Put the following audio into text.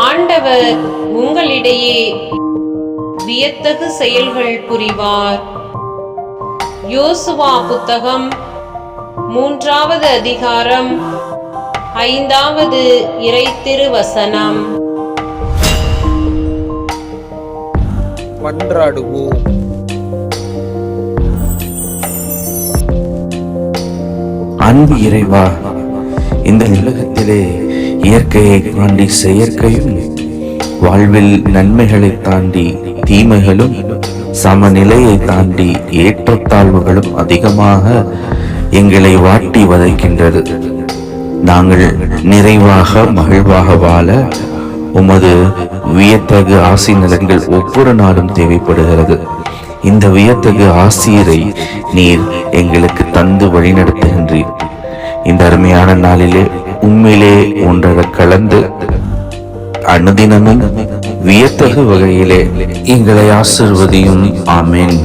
ஆண்டவர் உங்களிடையே வியத்தகு செயல்கள் புரிவார். யோசுவா புத்தகம் 3வது அதிகாரம் 5வது இறைத்திருவசனம். மன்றாடுவோம். அன்பு இறைவா, இந்த உலகத்திலே இயற்கையை தாண்டி செயற்கையும், வாழ்வில் நன்மைகளை தாண்டி தீமைகளும், சமநிலையை தாண்டி ஏற்றத்தாழ்வுகளும் அதிகமாக எங்களை வாட்டி வதைக்கின்றது. நாங்கள் நிறைவாக மகிழ்வாக வாழ உமது வியத்தகு ஆசி நலன்கள் ஒவ்வொரு நாளும் தேவைப்படுகிறது. இந்த வியத்தகு ஆசிரியரை நீர் எங்களுக்கு தந்து வழிநடத்துகின்றீர். இந்த அருமையான நாளிலே உண்மையிலே ஒன்றரை கலந்து அனுதினமும் வியத்தகு வகையிலே எங்களை ஆசிர்வதியும். ஆமேன்.